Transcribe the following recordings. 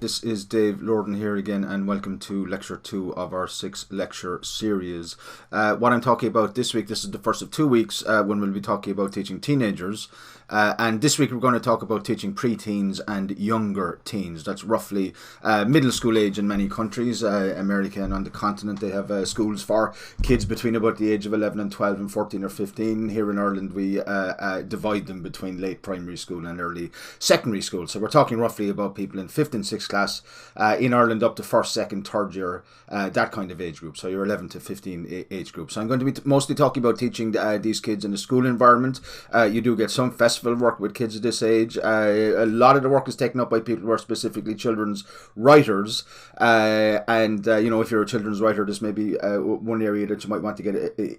This is Dave Lorden here again, and welcome to Lecture 2 of our 6-lecture series. What I'm talking about this week, this is the first of 2 weeks when we'll be talking about teaching teenagers. And this week we're going to talk about teaching pre-teens and younger teens. That's roughly middle school age in many countries. America and on the continent, they have schools for kids between about the age of 11 and 12 and 14 or 15. Here in Ireland, we divide them between late primary school and early secondary school. So we're talking roughly about people in 5th and 6th class in Ireland up to 1st, 2nd, 3rd year, that kind of age group. So your 11 to 15 age group. So I'm going to be mostly talking about teaching these kids in a school environment. You do get some festival work with kids at this age. A lot of the work is taken up by people who are specifically children's writers. If you're a children's writer, this may be one area that you might want to get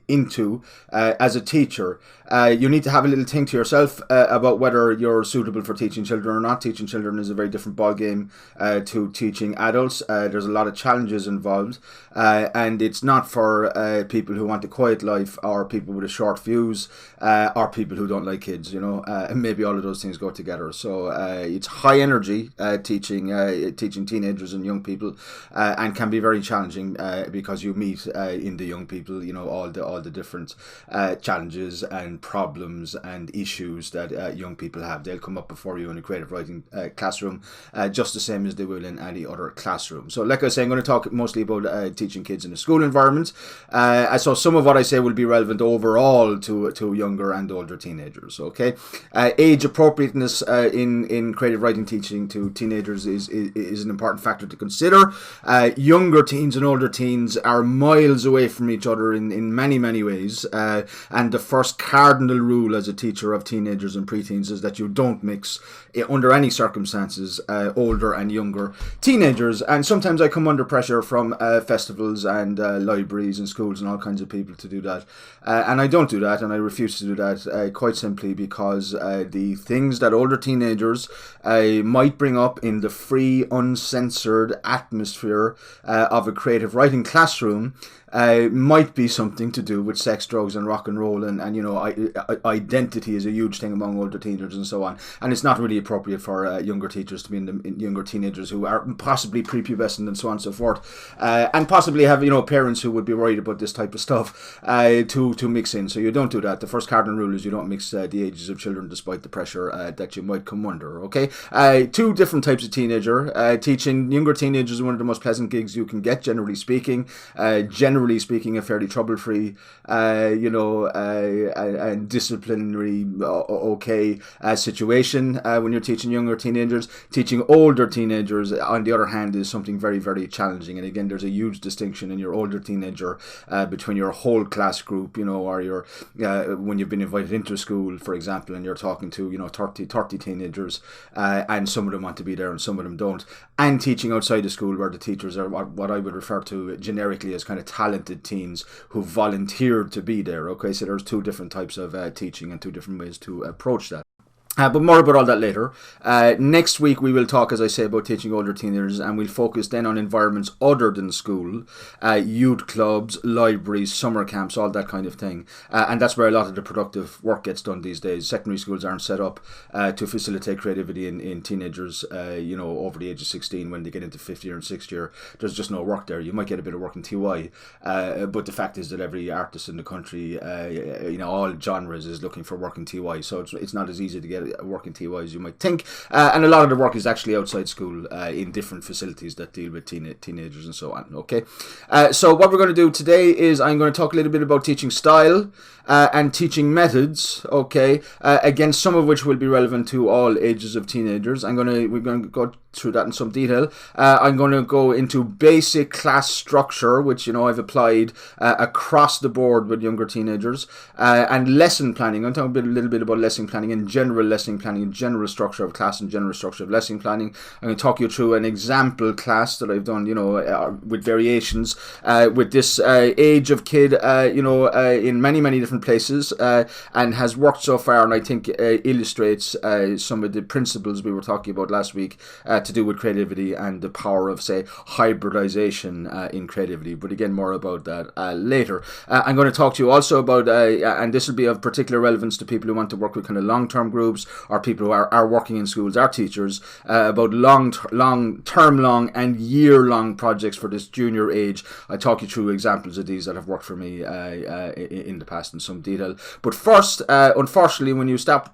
into as a teacher. You need to have a little think to yourself about whether you're suitable for teaching children or not. Teaching children is a very different ballgame to teaching adults. There's a lot of challenges involved, and it's not for people who want a quiet life, or people with a short fuse, or people who don't like kids, and maybe all of those things go together. So it's high energy teaching teenagers and young people, and can be very challenging because you meet in the young people, all the different challenges and problems and issues that young people have. They'll come up before you in a creative writing classroom, just the same as they will in any other classroom. So like I say, I'm going to talk mostly about teaching kids in a school environment. So some of what I say will be relevant overall to younger and older teenagers. Okay, age appropriateness in creative writing teaching to teenagers is an important factor to consider. Younger teens and older teens are miles away from each other in many ways, and the first cardinal rule as a teacher of teenagers and preteens is that you don't mix under any circumstances older and younger teenagers. And sometimes I come under pressure from festivals and libraries and schools and all kinds of people to do that, and I don't do that, and I refuse to do that quite simply because the things that older teenagers might bring up in the free, uncensored atmosphere of a creative writing classroom might be something to do with sex, drugs, and rock and roll, and identity is a huge thing among older teenagers and so on. And it's not really appropriate for younger teachers to be in younger teenagers who are possibly prepubescent and so on and so forth, and possibly have parents who would be worried about this type of stuff to mix in. So you don't do that. The first cardinal rule is you don't mix the ages of children, despite the pressure that you might come under. Okay, two different types of teenager. Teaching younger teenagers is one of the most pleasant gigs you can get, generally speaking. Generally speaking, a fairly trouble-free, and disciplinary okay situation when you're teaching younger teenagers. Teaching older teenagers, on the other hand, is something very, very challenging. And again, there's a huge distinction in your older teenager between your whole class group, or your when you've been invited into school, for example, and you're talking to 30 teenagers, and some of them want to be there and some of them don't. And teaching outside the school, where the teachers are what I would refer to generically as kind of talented teens who volunteered to be there. Okay, so there's two different types of teaching and two different ways to approach that. But more about all that later. Next week we will talk, as I say, about teaching older teenagers, and we'll focus then on environments other than school, youth clubs, libraries, summer camps, all that kind of thing. And that's where a lot of the productive work gets done these days. Secondary schools aren't set up to facilitate creativity in teenagers, over the age of 16 when they get into 5th year and 6th year. There's just no work there. You might get a bit of work in TY, but the fact is that every artist in the country, all genres, is looking for work in TY. So it's not as easy to get work in TY as you might think, and a lot of the work is actually outside school in different facilities that deal with teenagers and so on. Okay, so what we're going to do today is I'm going to talk a little bit about teaching style and teaching methods. Okay, again, some of which will be relevant to all ages of teenagers. We're going to go through that in some detail. I'm going to go into basic class structure, which I've applied across the board with younger teenagers, and lesson planning. I'm talking a little bit about lesson planning and general lesson planning and general structure of class and general structure of lesson planning. I'm going to talk you through an example class that I've done, with variations with this age of kid, in many different places, and has worked so far, and I think illustrates some of the principles we were talking about last week, to do with creativity and the power of, say, hybridization in creativity. But again, more about that later. I'm going to talk to you also about, and this will be of particular relevance to people who want to work with kind of long-term groups or people who are working in schools, our teachers, about long and year-long projects for this junior age. I talk you through examples of these that have worked for me in the past in some detail. But first, unfortunately, when you start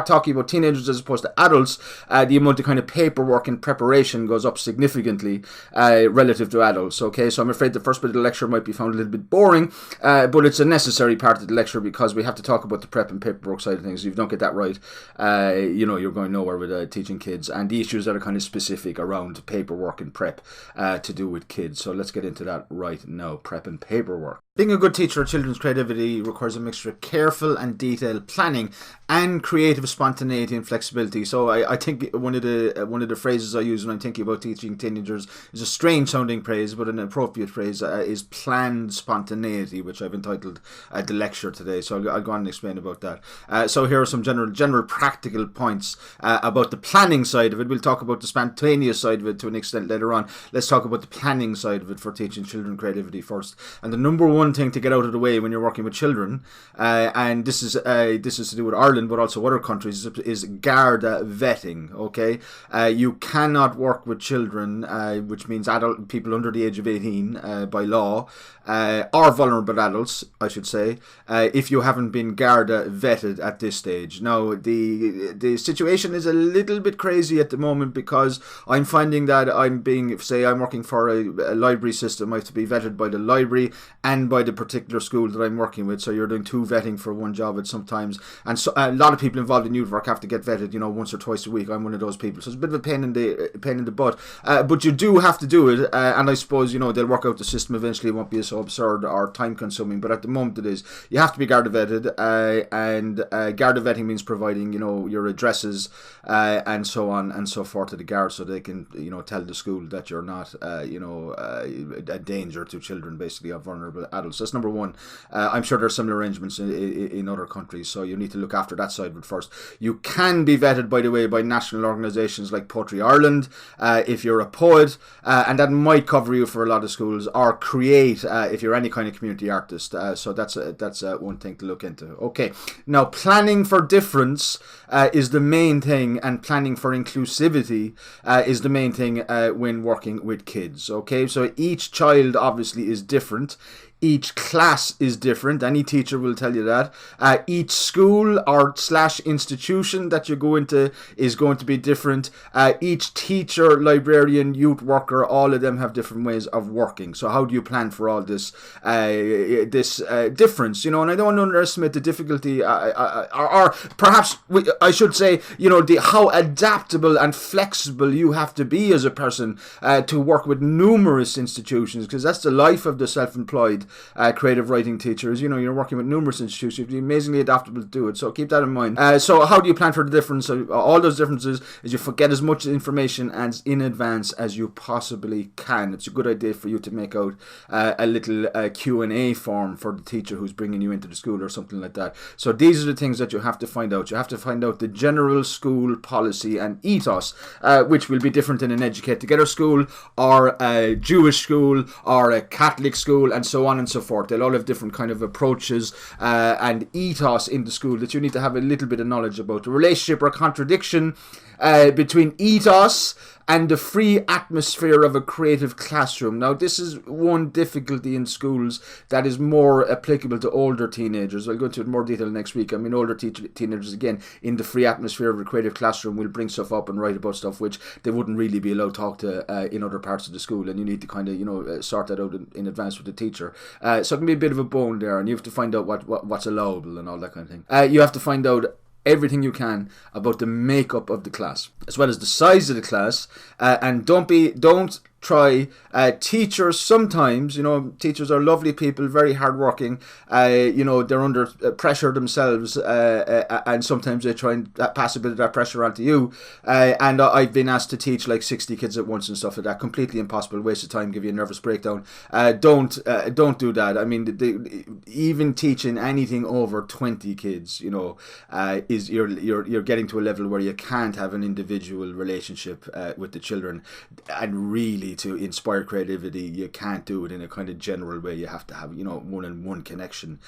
talking about teenagers as opposed to adults, the amount of kind of paperwork and preparation goes up significantly relative to adults. Okay, so I'm afraid the first bit of the lecture might be found a little bit boring, but it's a necessary part of the lecture because we have to talk about the prep and paperwork side of things. If you don't get that right, you're going nowhere with teaching kids, and the issues that are kind of specific around paperwork and prep to do with kids. So let's get into that right now, prep and paperwork. Being a good teacher of children's creativity requires a mixture of careful and detailed planning and creative spontaneity and flexibility. So I think one of the phrases I use when I'm thinking about teaching teenagers is a strange sounding phrase, but an appropriate phrase is planned spontaneity, which I've entitled the lecture today. So I'll go on and explain about that. So here are some general practical points about the planning side of it. We'll talk about the spontaneous side of it to an extent later on. Let's talk about the planning side of it for teaching children creativity first. And the number one thing to get out of the way when you're working with children, and this is to do with Ireland but also other countries, is Garda vetting. Okay, you cannot work with children, which means adult people under the age of 18 by law, or vulnerable adults, I should say, if you haven't been Garda vetted at this stage. Now the situation is a little bit crazy at the moment because I'm finding that I'm working for a library system. I have to be vetted by the library and by the particular school that I'm working with, so you're doing two vetting for one job at sometimes, and so a lot of people involved in youth work have to get vetted, once or twice a week. I'm one of those people, so it's a bit of a pain in the butt, but you do have to do it, and I suppose they'll work out the system eventually. It won't be so absurd or time consuming, but at the moment it is. You have to be Garda vetted, and Garda vetting means providing your addresses and so on and so forth to the guards, so they can tell the school that you're not a danger to children, basically, or vulnerable adults. That's number one. I'm sure there are similar arrangements in other countries, so you need to look after that side of it first. You can be vetted, by the way, by national organisations like Poetry Ireland, if you're a poet, and that might cover you for a lot of schools, or Create if you're any kind of community artist. So that's one thing to look into. Okay, now planning for difference is the main thing, and planning for inclusivity is the main thing when working with kids. Okay, so each child obviously is different. Each class is different. Any teacher will tell you that. Each school or / institution that you go into is going to be different. Each teacher, librarian, youth worker, all of them have different ways of working. So how do you plan for all this difference? And I don't want to underestimate the difficulty, or perhaps I should say, how adaptable and flexible you have to be as a person to work with numerous institutions, because that's the life of the self-employed creative writing teachers. You're working with numerous institutions. You have to be amazingly adaptable to do it, so keep that in mind. So how do you plan for the difference? All those differences is you get as much information as in advance as you possibly can. It's a good idea for you to make out a little Q&A form for the teacher who's bringing you into the school or something like that. So these are the things that you have to find out. You have to find out the general school policy and ethos, which will be different in an Educate Together school or a Jewish school or a Catholic school and so on and so forth. They'll all have different kind of approaches and ethos in the school that you need to have a little bit of knowledge about. The relationship or contradiction between ethos and the free atmosphere of a creative classroom. Now, this is one difficulty in schools that is more applicable to older teenagers. I'll go into it in more detail next week. I mean, older teenagers, again, in the free atmosphere of a creative classroom, will bring stuff up and write about stuff which they wouldn't really be allowed to talk to in other parts of the school, and you need to kind of, sort that out in advance with the teacher. So it can be a bit of a bone there, and you have to find out what's allowable and all that kind of thing. You have to find out everything you can about the makeup of the class, as well as the size of the class, and don't try. Teachers sometimes, teachers are lovely people, very hardworking. They're under pressure themselves, and sometimes they try and pass a bit of that pressure onto you. And I've been asked to teach like 60 kids at once and stuff like that. Completely impossible, waste of time, give you a nervous breakdown. Don't do that. I mean, even teaching anything over 20 kids, is you're getting to a level where you can't have an individual relationship with the children, and really to inspire creativity, you can't do it in a kind of general way. You have to have one-on-one connection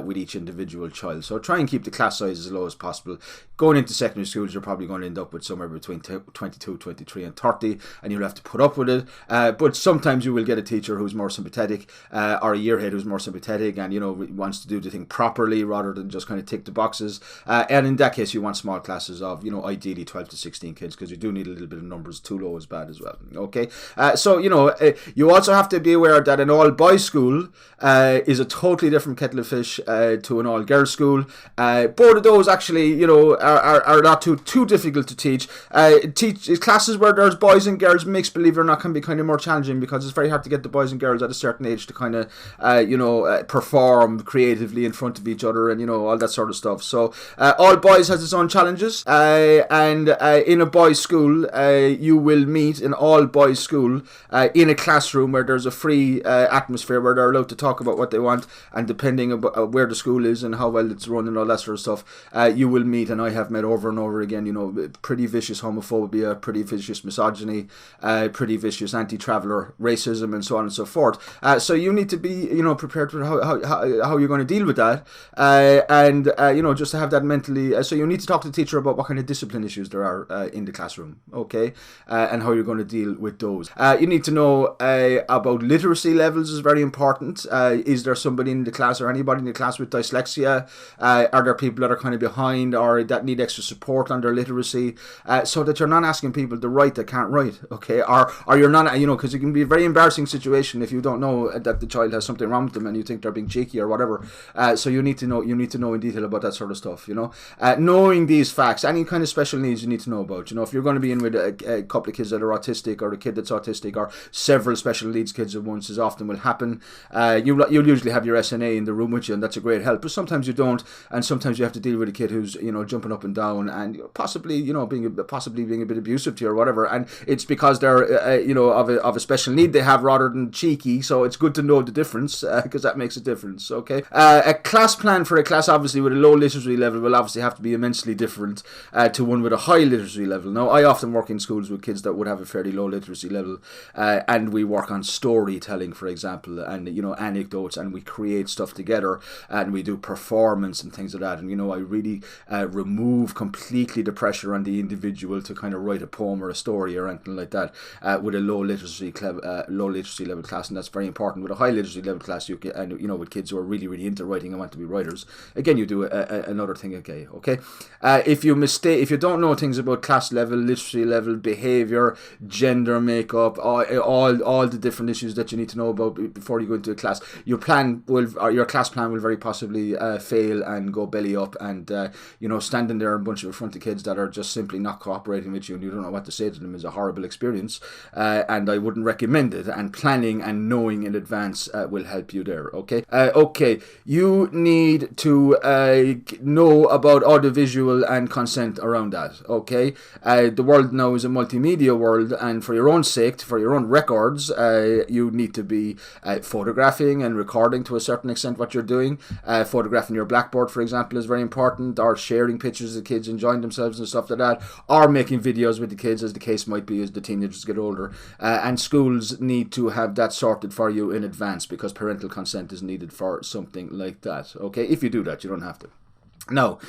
with each individual child. So try and keep the class size as low as possible. Going into secondary schools, you're probably going to end up with somewhere between 22, 23 and 30, and you'll have to put up with it. But sometimes you will get a teacher who's more sympathetic, or a year head who's more sympathetic and wants to do the thing properly rather than just kind of tick the boxes. And in that case, you want small classes of ideally 12 to 16 kids, because you do need a little bit of numbers. Too low is bad as well. Okay, so you also have to be aware that an all boys school is a totally different kettle of fish to an all girls school. Both of those actually are not too difficult to teach. Classes where there's boys and girls mixed, believe it or not, can be kind of more challenging, because it's very hard to get the boys and girls at a certain age to kind of perform creatively in front of each other and all that sort of stuff. So all boys has its own challenges, and in a boys school you will meet in all boys school in a classroom where there's a free atmosphere where they're allowed to talk about what they want, and depending on where the school is and how well it's run and all that sort of stuff, you will meet, and I have met over and over again, pretty vicious homophobia, pretty vicious misogyny, pretty vicious anti-traveller racism, and so on and so forth. So you need to be prepared for how you're going to deal with that, and just to have that mentally. So you need to talk to the teacher about what kind of discipline issues there are in the classroom, okay, and how you're going to deal with those. You need to know about literacy levels is very important. Is there somebody in the class or anybody in the class with dyslexia? Are there people that are kind of behind or that need extra support on their literacy? So that you're not asking people to write that can't write, okay? Or you're not, because it can be a very embarrassing situation if you don't know that the child has something wrong with them and you think they're being cheeky or whatever. So you need to know in detail about that sort of stuff, knowing these facts. Any kind of special needs you need to know about. If you're going to be in with a couple of kids that are autistic, or a kid that's autistic, or several special needs kids at once, as often will happen, you'll usually have your SNA in the room with you, and that's a great help. But sometimes you don't, and sometimes you have to deal with a kid who's jumping up and down and possibly being a bit abusive to you or whatever, and it's because they're of a special need they have rather than cheeky. So it's good to know the difference, because that makes a difference. Okay, a class plan for a class obviously with a low literacy level will obviously have to be immensely different to one with a high literacy level. Now, I often work in schools with kids that would have a fairly low literacy level, and we work on storytelling, for example, and anecdotes, and we create stuff together, and we do performance and things like that. And I really remove completely the pressure on the individual to kind of write a poem or a story or anything like that with a low literacy level class, and that's very important. With a high literacy level class, you can, and with kids who are really, really into writing and want to be writers, again, you do another thing. Okay. If you don't know things about class level, literacy level, behaviour, gender makeup, all the different issues that you need to know about before you go into a class, your class plan will very possibly fail and go belly up, and standing there in front of kids that are just simply not cooperating with you and you don't know what to say to them is a horrible experience, and I wouldn't recommend it. And planning and knowing in advance will help you there. Okay, you need to know about audiovisual and consent around that. Okay, the world now is a multimedia world, and for your own sake, for your own records, you need to be photographing and recording to a certain extent what you're doing. Photographing your blackboard, for example, is very important, or sharing pictures of kids enjoying themselves and stuff like that, or making videos with the kids, as the case might be, as the teenagers get older. And schools need to have that sorted for you in advance, because parental consent is needed for something like that. Okay, if you do that, you don't have to. Now,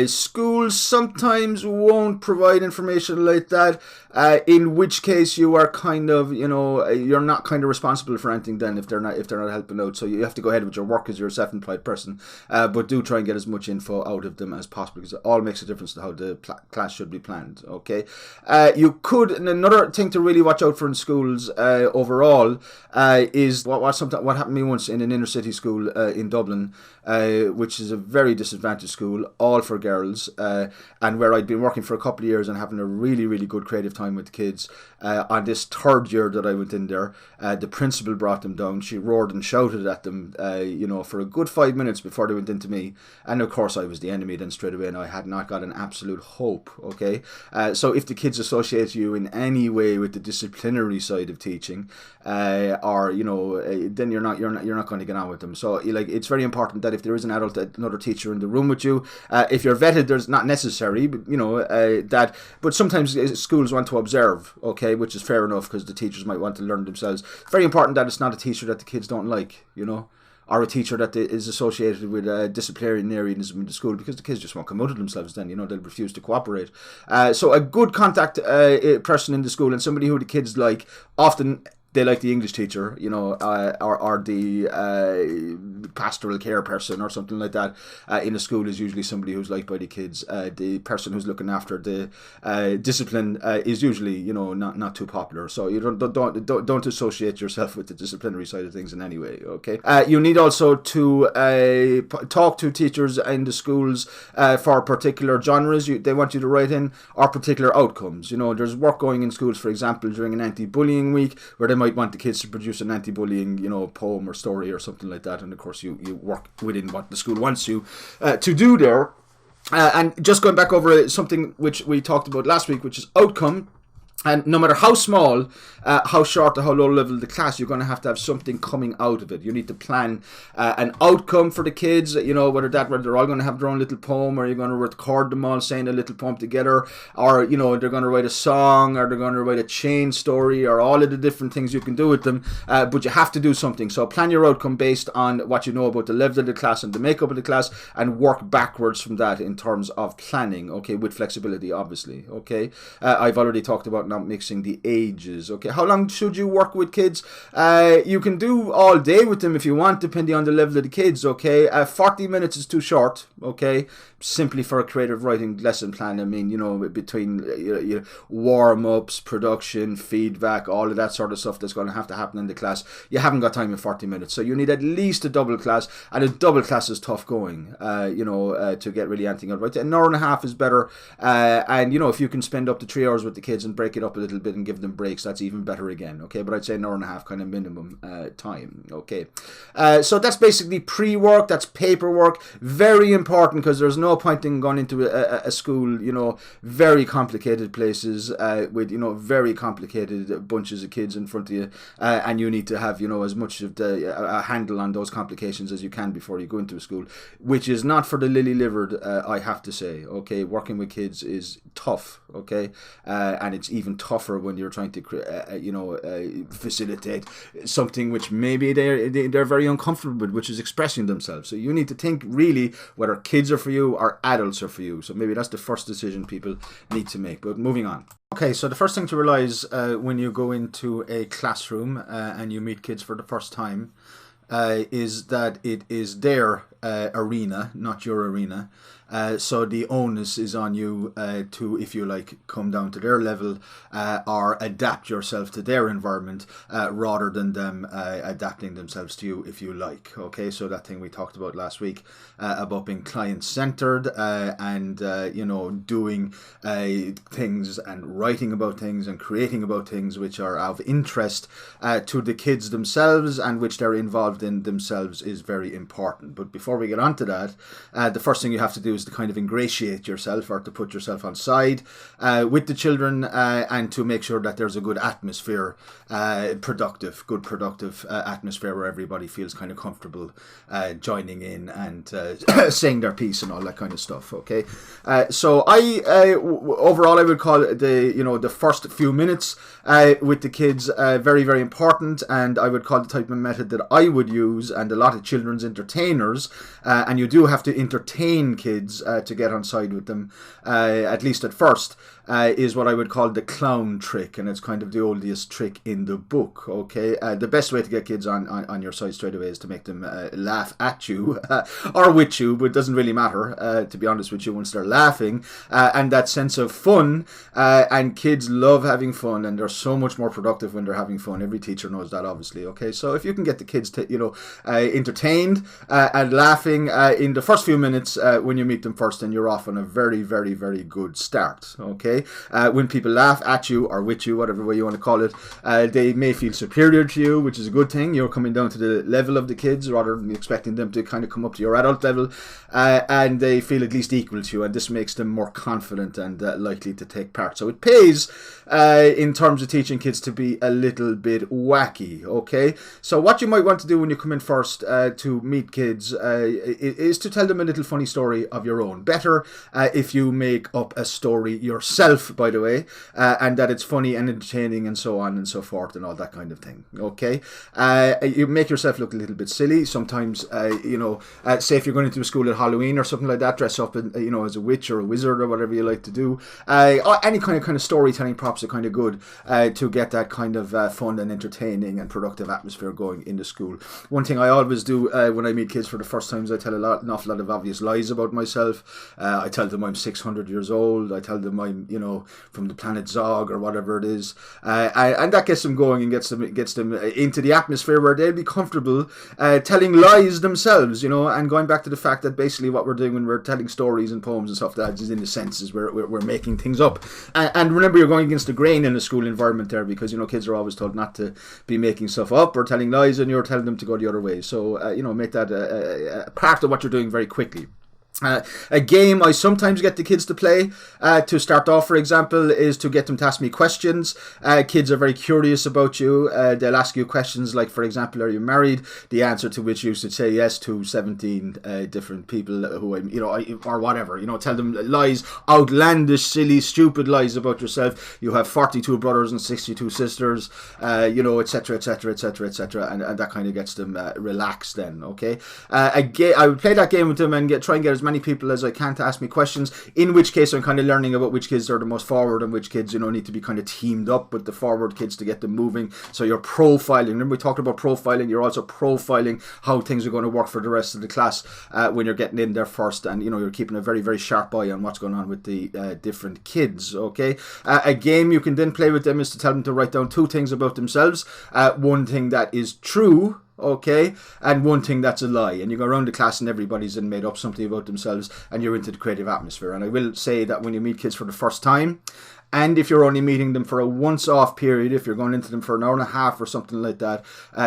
schools sometimes won't provide information like that, in which case you are kind of, you're not kind of responsible for anything then if they're not helping out. So you have to go ahead with your work as you're a self-employed person, but do try and get as much info out of them as possible, because it all makes a difference to how the class should be planned. Okay, you could, and another thing to really watch out for in schools overall is what happened to me once in an inner city school in Dublin, which is a very disadvantaged to school, all for girls, and where I'd been working for a couple of years and having a really, really good creative time with the kids. On this third year that I went in there, the principal brought them down. She roared and shouted at them, for a good 5 minutes before they went into me. And of course, I was the enemy then straight away, and I had not got an absolute hope. Okay, so if the kids associate you in any way with the disciplinary side of teaching, then you're not going to get on with them. So it's very important that if there is an adult, another teacher in the room with you, if you're vetted, there's not necessary, but but sometimes schools want to observe, okay, which is fair enough because the teachers might want to learn themselves. It's very important that it's not a teacher that the kids don't like, or a teacher that is associated with disciplinarianism in the school, because the kids just won't come out of themselves then, they'll refuse to cooperate. So a good contact person in the school, and somebody who the kids like, often they like the English teacher, or the pastoral care person or something like that. In a school is usually somebody who's liked by the kids. The person who's looking after the discipline is usually, not too popular. So you don't associate yourself with the disciplinary side of things in any way. Okay. You need also to talk to teachers in the schools for particular genres they want you to write in, or particular outcomes. There's work going in schools, for example, during an anti-bullying week, where they might want the kids to produce an anti-bullying, poem or story or something like that, and of course you work within what the school wants you to do there. And just going back over something which we talked about last week, which is outcome. And no matter how small, how short or how low level the class, you're going to have something coming out of it. You need to plan an outcome for the kids, whether they're all going to have their own little poem, or you're going to record them all saying a little poem together, or, they're going to write a song, or they're going to write a chain story, or all of the different things you can do with them. But you have to do something. So plan your outcome based on what you know about the level of the class and the makeup of the class, and work backwards from that in terms of planning, okay, with flexibility, obviously, okay. I've already talked about not mixing the ages. Okay, how long should you work with kids? You can do all day with them if you want, depending on the level of the kids. Okay, 40 minutes is too short. Okay, simply for a creative writing lesson plan. I mean, between warm-ups, production, feedback, all of that sort of stuff that's going to happen in the class, you haven't got time in 40 minutes. So you need at least a double class, and a double class is tough going, to get really anything out right. An hour and a half is better, and if you can spend up to 3 hours with the kids and break it up a little bit and give them breaks, that's even better again. Okay, but I'd say an hour and a half kind of minimum time. Okay, so that's basically pre-work, that's paperwork, very important, because there's no point in going into a school, very complicated places with very complicated bunches of kids in front of you, and you need to have as much of a handle on those complications as you can before you go into a school, which is not for the lily-livered, I have to say. Okay, working with kids is tough. Okay, and it's even tougher when you're trying to facilitate something which maybe they're very uncomfortable with, which is expressing themselves. So you need to think really whether kids are for you or adults are for you. So maybe that's the first decision people need to make. But moving on. Okay, so the first thing to realize when you go into a classroom and you meet kids for the first time is that it is their arena, not your arena. So the onus is on you to, if you like, come down to their level or adapt yourself to their environment rather than them adapting themselves to you, if you like. Okay, so that thing we talked about last week about being client-centered and, doing things and writing about things and creating about things which are of interest to the kids themselves and which they're involved in themselves is very important. But before we get on to that, the first thing you have to do is to kind of ingratiate yourself, or to put yourself on side with the children and to make sure that there's a good atmosphere, good productive atmosphere where everybody feels kind of comfortable joining in and saying their piece and all that kind of stuff. Okay, so overall I would call the first few minutes with the kids very, very important, and I would call the type of method that I would use, and a lot of children's entertainers, and you do have to entertain kids to get on side with them, at least at first. is what I would call the clown trick, and it's kind of the oldest trick in the book. Okay, the best way to get kids on your side straight away is to make them laugh at you or with you, but it doesn't really matter, to be honest with you, once they're laughing, and that sense of fun, and kids love having fun, and they're so much more productive when they're having fun. Every teacher knows that, obviously. Okay, so if you can get the kids to, entertained and laughing in the first few minutes when you meet them first, then you're off on a very, very, very good start. Okay, when people laugh at you or with you, whatever way you want to call it, they may feel superior to you, which is a good thing. You're coming down to the level of the kids rather than expecting them to kind of come up to your adult level, and they feel at least equal to you, and this makes them more confident and likely to take part. So it pays in terms of teaching kids to be a little bit wacky. Okay, so what you might want to do when you come in first to meet kids is to tell them a little funny story of your own. Better if you make up a story yourself, by the way, and that it's funny and entertaining and so on and so forth and all that kind of thing. Okay, you make yourself look a little bit silly. Sometimes, say if you're going into a school at Halloween or something like that, dress up, as a witch or a wizard or whatever you like to do. Any kind of storytelling props are kind of good to get that kind of fun and entertaining and productive atmosphere going in the school. One thing I always do when I meet kids for the first time is I tell an awful lot of obvious lies about myself. I tell them I'm 600 years old. I tell them I'm, from the planet Zog or whatever it is, and that gets them going and gets them into the atmosphere where they'll be comfortable telling lies themselves, and going back to the fact that basically what we're doing when we're telling stories and poems and stuff, that is in the senses we're making things up. And remember, you're going against the grain in a school environment there, because kids are always told not to be making stuff up or telling lies, and you're telling them to go the other way. So make that a part of what you're doing very quickly. A game I sometimes get the kids to play to start off, for example, is to get them to ask me questions. Kids are very curious about you. They'll ask you questions like, for example, are you married? The answer to which you should say yes to 17 different people who or whatever. Tell them lies, outlandish, silly, stupid lies about yourself. You have 42 brothers and 62 sisters, etc., etc., etc., etc., and that kind of gets them relaxed. Then, okay. I would play that game with them and try and get as many people as I can to ask me questions, in which case I'm kind of learning about which kids are the most forward and which kids need to be kind of teamed up with the forward kids to get them moving. So you're profiling. Remember we talked about profiling. You're also profiling how things are going to work for the rest of the class when you're getting in there first, and you're keeping a very, very sharp eye on what's going on with the different kids. Okay, a game you can then play with them is to tell them to write down two things about themselves, one thing that is true, okay, and one thing that's a lie, and you go around the class and everybody's made up something about themselves, and you're into the creative atmosphere. And I will say that when you meet kids for the first time, and if you're only meeting them for a once-off period, if you're going into them for an hour and a half or something like that,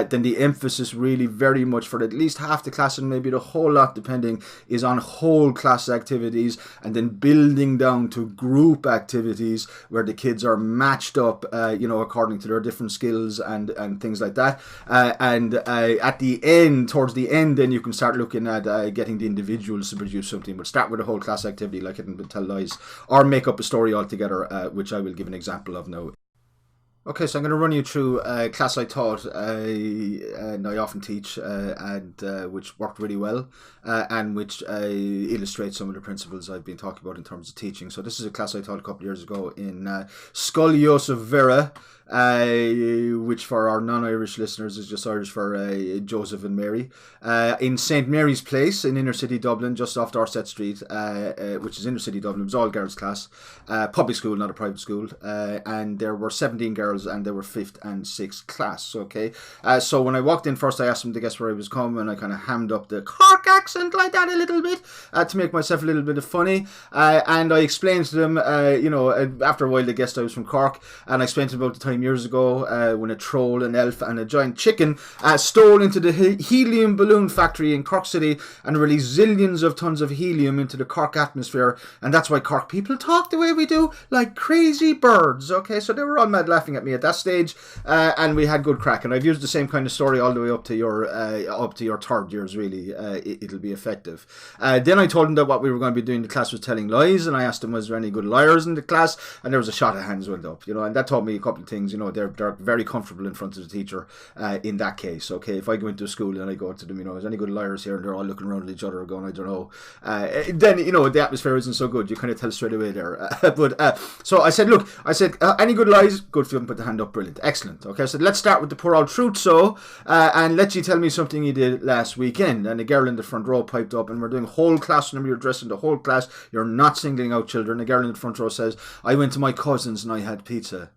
then the emphasis really very much for at least half the class, and maybe the whole lot depending, is on whole class activities, and then building down to group activities where the kids are matched up, according to their different skills and things like that. And at the end, towards the end, then you can start looking at getting the individuals to produce something. But start with a whole class activity, like getting them to tell lies or make up a story altogether, which I will give an example of now. Okay, so I'm going to run you through a class I taught, and I often teach, and which worked really well, and which illustrates some of the principles I've been talking about in terms of teaching. So this is a class I taught a couple of years ago in Scoil Joseph Vera, which for our non-Irish listeners is just Irish for Joseph and Mary, in St. Mary's Place in inner city Dublin, just off Dorset Street, which is inner city Dublin. It was all girls class, public school, not a private school, and there were 17 girls, and they were 5th and 6th class. Okay, so when I walked in first, I asked them to guess where I was coming, and I kind of hammed up the Cork accent like that a little bit to make myself a little bit of funny, and I explained to them, after a while they guessed I was from Cork, and I explained to them about the time years ago when a troll, an elf and a giant chicken stole into the helium balloon factory in Cork City and released zillions of tons of helium into the Cork atmosphere, and that's why Cork people talk the way we do, like crazy birds. Okay, so they were all mad laughing at me at that stage, and we had good crack, and I've used the same kind of story all the way up to your third years, really. It'll be effective. Then I told them that what we were going to be doing in the class was telling lies, and I asked them, was there any good liars in the class, and there was a shot of hands went up, and that taught me a couple of things. things, you know, they're very comfortable in front of the teacher in that case. Okay, if I go into a school and I go to them, you know, is any good liars here, and they're all looking around at each other going, I don't know, then, you know, the atmosphere isn't so good. You kind of tell straight away there. So I said, look, any good lies? Good for them, put the hand up, brilliant, excellent. Okay, I said, let's start with the poor old truth, and let you tell me something you did last weekend. And a girl in the front row piped up, and we're doing whole class, remember, you're addressing the whole class, you're not singling out children. The girl in the front row says, I went to my cousin's and I had pizza.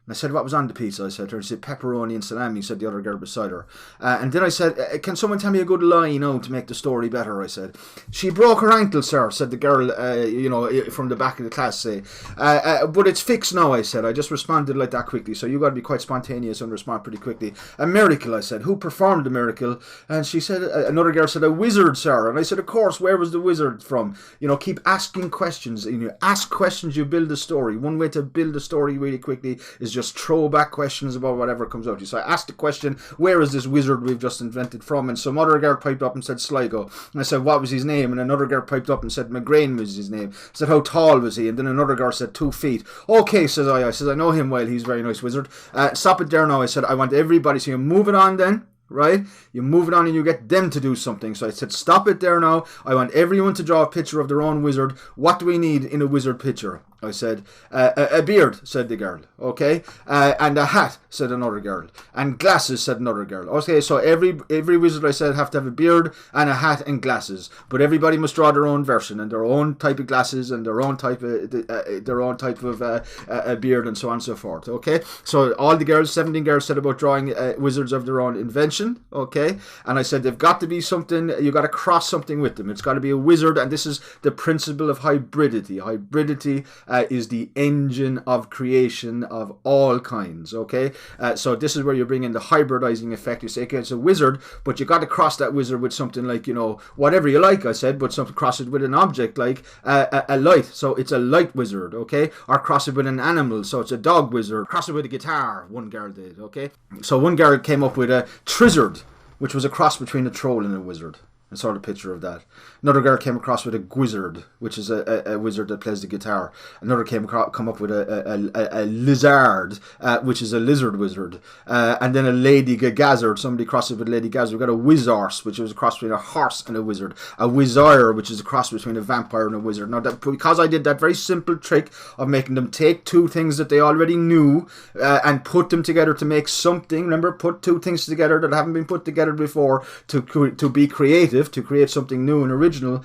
And I said, what was on the pizza? I said to her. She said, pepperoni and salami, said the other girl beside her. And then I said, can someone tell me a good lie, you know, to make the story better? I said, she broke her ankle, sir, said the girl, you know, from the back of the class, say. But it's fixed now, I said. I just responded like that quickly. So you got to be quite spontaneous and respond pretty quickly. A miracle, I said. Who performed the miracle? And she said, another girl said, a wizard, sir. And I said, of course, where was the wizard from? You know, keep asking questions. You know, ask questions, you build a story. One way to build a story really quickly is just throw back questions about whatever comes out to you. So I asked the question, where is this wizard we've just invented from? And some other girl piped up and said Sligo. And I said, what was his name? And another girl piped up and said McGrain was his name. I said, how tall was he? And then another girl said 2 feet. Okay, says I. I said, I know him well. He's a very nice wizard. Stop it there now. I said, I want everybody. So you move it on then. Right? You move it on and you get them to do something. So I said, stop it there now. I want everyone to draw a picture of their own wizard. What do we need in a wizard picture? I said, a beard, said the girl. Okay? And a hat, said another girl. And glasses, said another girl. Okay, so every wizard, I said, have to have a beard and a hat and glasses. But everybody must draw their own version and their own type of glasses and their own type of a beard and so on and so forth. Okay? So all the girls, 17 girls, said about drawing wizards of their own invention. Okay? And I said, they've got to be something, you got to cross something with them. It's got to be a wizard, and this is the principle of hybridity. Hybridity is the engine of creation of all kinds, okay? So this is where you bring in the hybridizing effect. You say, okay, it's a wizard, but you got to cross that wizard with something like, you know, whatever you like, I said, but cross it with an object like a light. So it's a light wizard, okay? Or cross it with an animal, so it's a dog wizard. Cross it with a guitar, one girl did, okay? So one girl came up with a trizzard, which was a cross between a troll and a wizard. I saw the picture of that. Another girl came across with a gwizard, which is a wizard that plays the guitar. Another come up with a lizard, which is a lizard wizard. And then a lady gazard. Somebody crossed it with Lady Gazard. We got a wizarse, which was a cross between a horse and a wizard. A wizire, which is a cross between a vampire and a wizard. Now, because I did that very simple trick of making them take two things that they already knew and put them together to make something. Remember, put two things together that haven't been put together before to be creative. To create something new and original.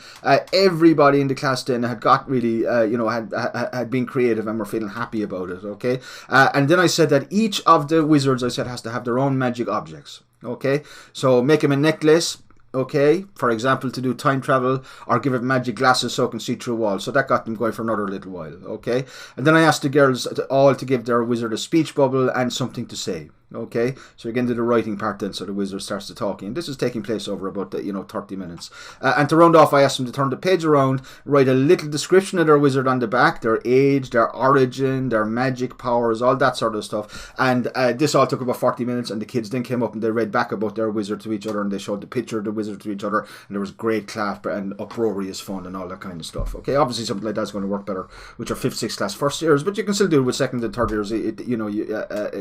Everybody in the class then had got really, had been creative and were feeling happy about it, okay? And then I said that each of the wizards, I said, has to have their own magic objects, okay? So make them a necklace, okay, for example, to do time travel, or give it magic glasses so it can see through walls. So that got them going for another little while, okay? And then I asked the girls all to give their wizard a speech bubble and something to say. Okay, so again to the writing part then, so the wizard starts to talking, and this is taking place over about 30 minutes. And to round off, I asked them to turn the page around, write a little description of their wizard on the back, their age, their origin, their magic powers, all that sort of stuff. And this all took about 40 minutes, and the kids then came up and they read back about their wizard to each other, and they showed the picture of the wizard to each other, and there was great clap and uproarious fun and all that kind of stuff. Okay, obviously something like that's going to work better with your 5th, 6th class first years, but you can still do it with 2nd and 3rd years.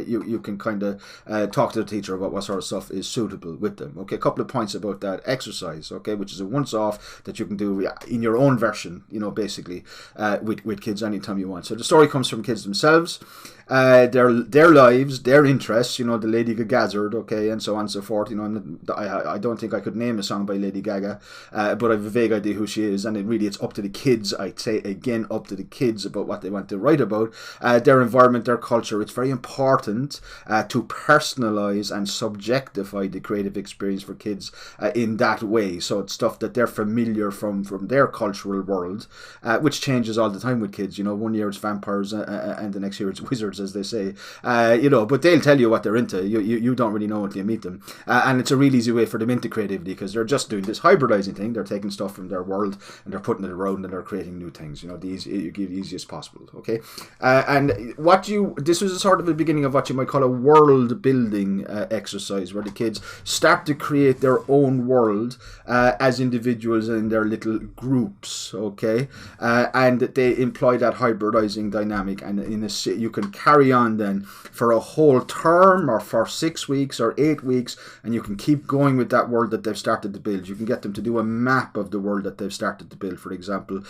You can kind of talk to the teacher about what sort of stuff is suitable with them. Okay, a couple of points about that exercise, okay, which is a once-off that you can do in your own version, basically with kids anytime you want. So the story comes from kids themselves, their lives, their interests, the Lady Gaga, okay, and so on and so forth. And I don't think I could name a song by Lady Gaga, but I have a vague idea who she is, and it's up to the kids. I'd say again, up to the kids about what they want to write about, their environment, their culture. It's very important to personalize and subjectify the creative experience for kids in that way. So it's stuff that they're familiar from their cultural world, which changes all the time with kids. 1 year it's vampires and the next year it's wizards, as they say. But they'll tell you what they're into. You don't really know until you meet them. And it's a real easy way for them into creativity, because they're just doing this hybridizing thing. They're taking stuff from their world and they're putting it around and they're creating new things. You give the easiest possible. Okay, and this was a sort of the beginning of what you might call a world world building exercise where the kids start to create their own world as individuals in their little groups, okay? And they employ that hybridizing dynamic, and you can carry on then for a whole term or for 6 weeks or 8 weeks, and you can keep going with that world that they've started to build. You can get them to do a map of the world that they've started to build, for example.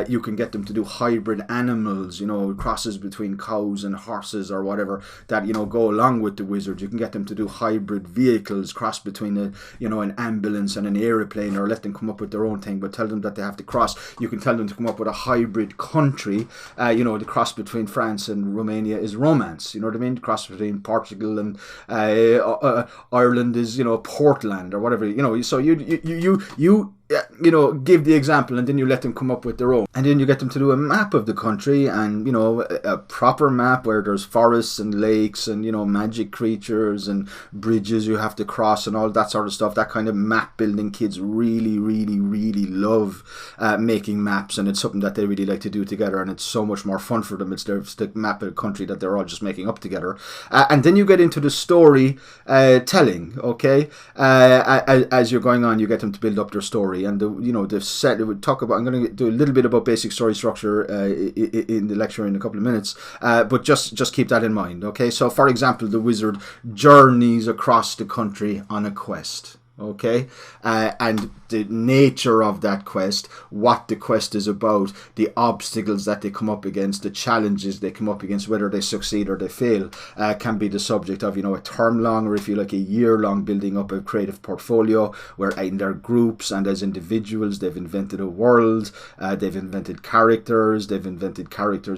You can get them to do hybrid animals, crosses between cows and horses or whatever that, go along with the wizard. You can get them to do hybrid vehicles, cross between an ambulance and an aeroplane, or let them come up with their own thing, but tell them that they have to cross. You can tell them to come up with a hybrid country. The cross between France and Romania is romance. You know what I mean? The cross between Portugal and Ireland is, Portland or whatever. So you give the example, and then you let them come up with their own. And then you get them to do a map of the country, and, a proper map where there's forests and lakes and, magic creatures and bridges you have to cross and all that sort of stuff. That kind of map building, kids really, really, really love making maps, and it's something that they really like to do together, and it's so much more fun for them. It's their map of a country that they're all just making up together. And then you get into the story telling, okay? As you're going on, you get them to build up their story. And they've set. We'll talk about. I'm going to do a little bit about basic story structure in the lecture in a couple of minutes, but just keep that in mind. Okay, so for example, the wizard journeys across the country on a quest. Okay, and the nature of that quest, what the quest is about, the obstacles that they come up against, the challenges they come up against, whether they succeed or they fail, can be the subject of, a term long, or if you like, a year long building up a creative portfolio where in their groups and as individuals they've invented a world, they've invented characters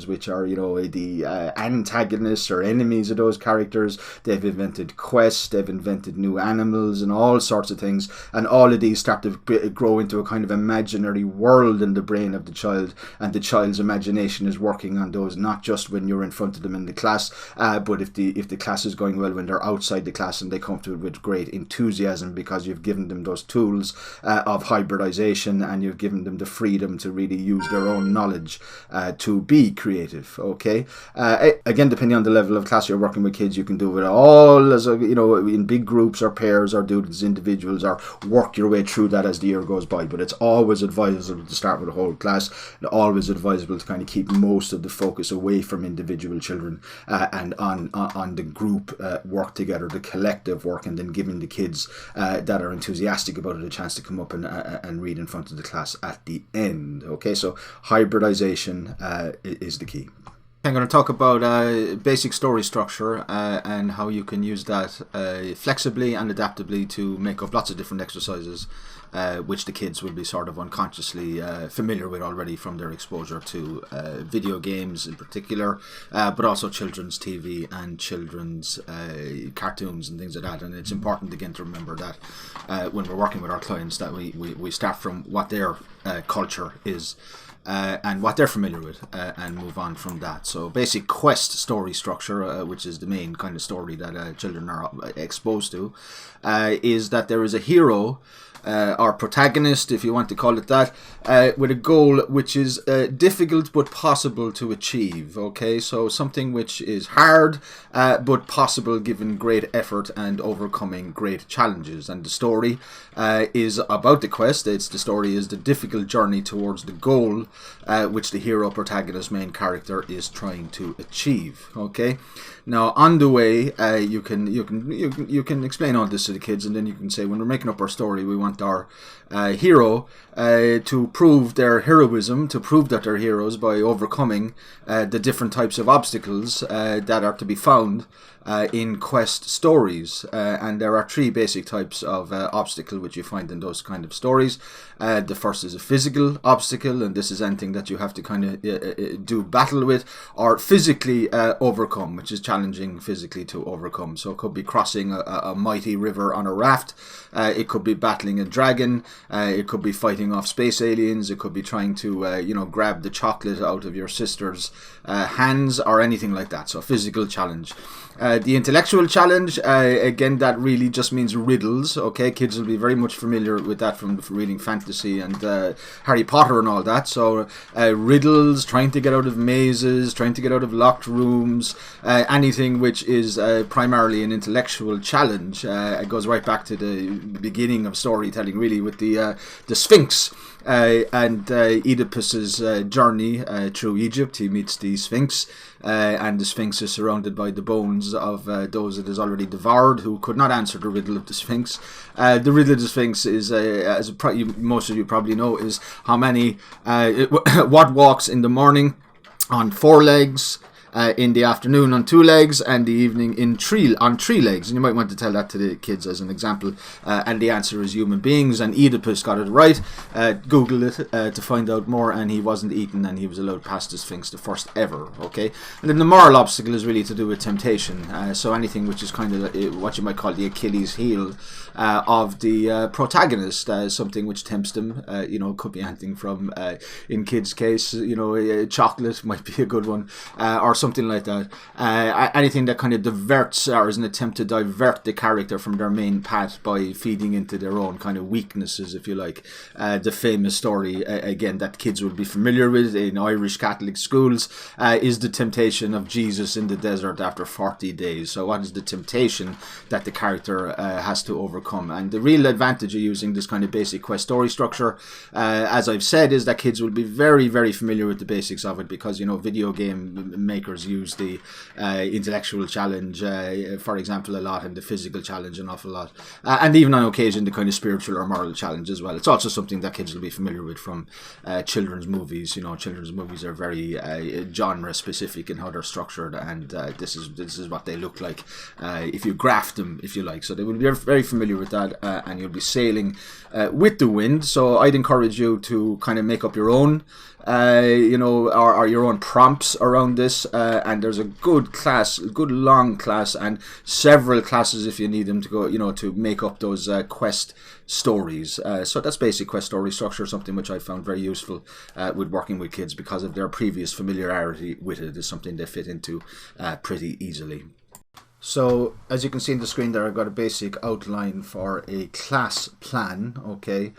which are, the antagonists or enemies of those characters. They've invented quests, they've invented new animals and all sorts of things, and all of these start to grow into a kind of imaginary world in the brain of the child, and the child's imagination is working on those, not just when you're in front of them in the class, but if the class is going well, when they're outside the class and they come to it with great enthusiasm, because you've given them those tools of hybridization, and you've given them the freedom to really use their own knowledge to be creative. Okay, again, depending on the level of class you're working with kids, you can do it all as in big groups or pairs, or do it as individuals, or work your way through that as the year goes by. But it's always advisable to start with a whole class, and always advisable to kind of keep most of the focus away from individual children and on the group work together, the collective work, and then giving the kids that are enthusiastic about it a chance to come up and read in front of the class at the end. Okay, so hybridization is the key. I'm going to talk about basic story structure and how you can use that flexibly and adaptably to make up lots of different exercises, which the kids will be sort of unconsciously familiar with already from their exposure to video games in particular, but also children's TV and children's cartoons and things like that. And it's important again to remember that when we're working with our clients, that we start from what their culture is and what they're familiar with, and move on from that. So basic quest story structure, which is the main kind of story that children are exposed to, is that there is a hero or protagonist, if you want to call it that, with a goal which is difficult but possible to achieve. Okay, so something which is hard but possible given great effort and overcoming great challenges. And the story is about the quest. The story is the difficult journey towards the goal which the hero, protagonist, main character is trying to achieve. Okay, now on the way, you can explain all this to the kids, and then you can say, when we're making up our story, we want our hero to prove their heroism, to prove that they're heroes by overcoming the different types of obstacles that are to be found in quest stories. And there are three basic types of obstacle which you find in those kind of stories. The first is a physical obstacle, and this is anything that you have to kind of do battle with or physically overcome, which is challenging physically to overcome. So it could be crossing a mighty river on a raft. It could be battling a dragon. It could be fighting off space aliens. It could be trying to, grab the chocolate out of your sister's hands or anything like that. So a physical challenge. The intellectual challenge, again, that really just means riddles. Okay, kids will be very much familiar with that from reading fantasy and Harry Potter and all that. So riddles, trying to get out of mazes, trying to get out of locked rooms, anything which is primarily an intellectual challenge. It goes right back to the beginning of storytelling, really, with the Sphinx. And Oedipus's journey through Egypt. He meets the Sphinx, and the Sphinx is surrounded by the bones of those it has already devoured, who could not answer the riddle of the Sphinx. The riddle of the Sphinx is, as most of you probably know, is how many, what walks in the morning on 4 legs, in the afternoon on 2 legs, and the evening on 3 legs. And you might want to tell that to the kids as an example. And the answer is human beings. And Oedipus got it right. Google it to find out more. And he wasn't eaten, and he was allowed past the Sphinx, the first ever. Okay. And then the moral obstacle is really to do with temptation. So anything which is kind of what you might call the Achilles heel of the protagonist, something which tempts them. Could be anything from, in kids' case, chocolate might be a good one, or something like that. Anything that kind of diverts, or is an attempt to divert the character from their main path by feeding into their own kind of weaknesses, if you like. The famous story, again, that kids will be familiar with in Irish Catholic schools, is the temptation of Jesus in the desert after 40 days. So what is the temptation that the character has to overcome? And the real advantage of using this kind of basic quest story structure, as I've said, is that kids will be very, very familiar with the basics of it, because, video game makers use the intellectual challenge, for example, a lot, and the physical challenge an awful lot, and even on occasion the kind of spiritual or moral challenge as well. It's also something that kids will be familiar with from children's movies. Children's movies are very genre specific in how they're structured, and this is what they look like if you graph them, if you like. So they will be very familiar with that, and you'll be sailing with the wind. So I'd encourage you to kind of make up your own or your own prompts around this, and there's a good long class, and several classes if you need them to go, to make up those quest stories. So that's basic quest story structure, something which I found very useful with working with kids, because of their previous familiarity with it. Is something they fit into pretty easily. So as you can see on the screen there, I've got a basic outline for a class plan, okay,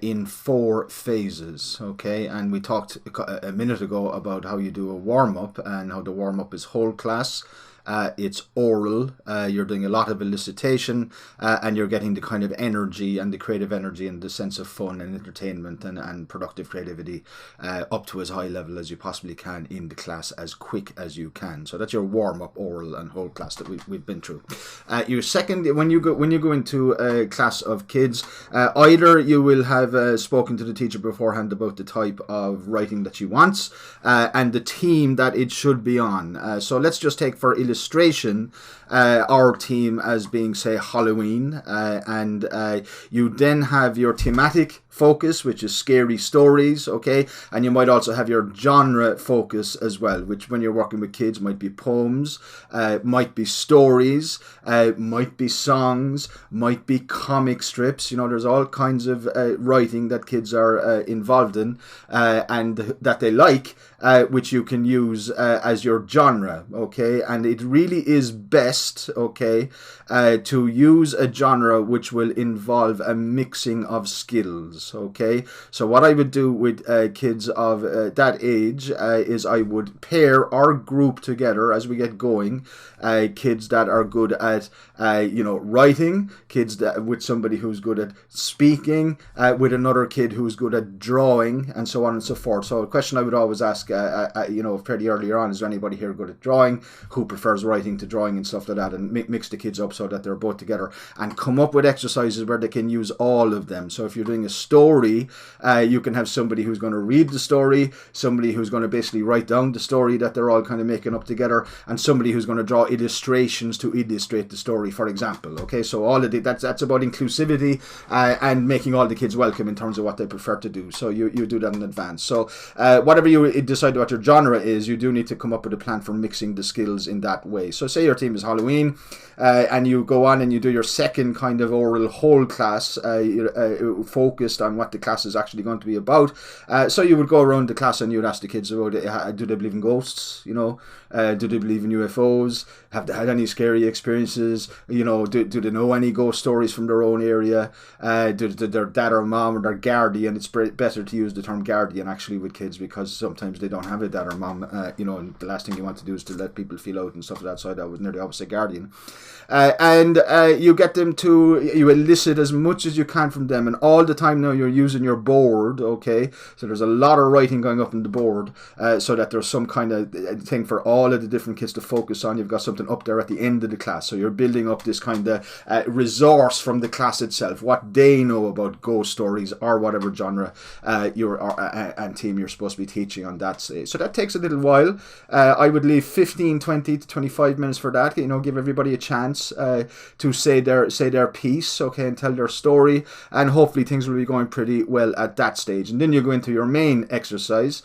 in 4 phases, okay, and we talked a minute ago about how you do a warm-up, and how the warm-up is whole class. It's oral, you're doing a lot of elicitation, and you're getting the kind of energy and the creative energy and the sense of fun and entertainment and productive creativity up to as high level as you possibly can in the class, as quick as you can. So that's your warm-up, oral and whole class that we've been through. Your second, when you go into a class of kids, either you will have spoken to the teacher beforehand about the type of writing that she wants, and the theme that it should be on. So let's just take for illustration our theme as being, say, Halloween, and you then have your thematic focus, which is scary stories, okay, and you might also have your genre focus as well, which when you're working with kids might be poems, might be stories, might be songs, might be comic strips. There's all kinds of writing that kids are involved in, and that they like, which you can use as your genre, okay, and it really is best, okay, to use a genre which will involve a mixing of skills, okay. So what I would do with kids of that age is I would pair or group together as we get going kids that are good at writing, kids that with somebody who's good at speaking, with another kid who's good at drawing, and so on and so forth. So a question I would always ask fairly earlier on, is there anybody here good at drawing, who prefers writing to drawing and stuff like that, and mix the kids up so that they're both together, and come up with exercises where they can use all of them. So if you're doing a story, you can have somebody who's going to read the story, somebody who's going to basically write down the story that they're all kind of making up together, and somebody who's going to draw illustrations to illustrate the story, for example. Okay, so all of that's about inclusivity and making all the kids welcome in terms of what they prefer to do. So you do that in advance. So whatever you decide what your genre is, you do need to come up with a plan for mixing the skills in that way. So say your team is Halloween, and you go on and you do your second kind of oral whole class focused on what the class is actually going to be about. So you would go around the class and you would ask the kids about do they believe in ghosts, do they believe in UFOs, have they had any scary experiences, do they know any ghost stories from their own area, do their dad or mom or their guardian, it's better to use the term guardian actually with kids, because sometimes they don't have a dad or mom, and the last thing you want to do is to let people feel out and stuff like that, so I would nearly always say guardian. And you get them you elicit as much as you can from them, and all the time now you're using your board, okay, so there's a lot of writing going up on the board, so that there's some kind of thing for all of the different kids to focus on. You've got something up there at the end of the class, so you're building up this kind of resource from the class itself, what they know about ghost stories or whatever genre and team you're supposed to be teaching on that stage. So that takes a little while. I would leave 15, 20 to 25 minutes for that, give everybody a chance to say their piece, okay, and tell their story, and hopefully things will be going pretty well at that stage. And then you go into your main exercise,